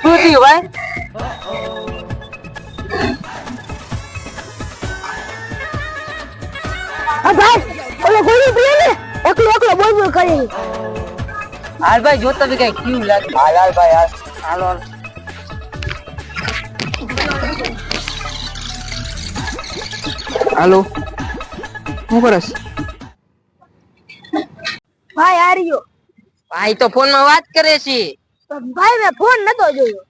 શું થયું ભાઈ? આ ભાઈ ઓલો ગોળી પીએ ને એકલો એકલો બોલ બોલ કરી. હાલ ભાઈ જોતો બી કઈ ક્યુ લાગે. હાલ હાલ ભાઈ હાલ. હાલો હાલો. હાલો શું કરસ? ભાઈ આ રહ્યો. ભાઈ તો ફોન માં વાત કરે છે. ભાઈ મેં ફોન નતો જોયો.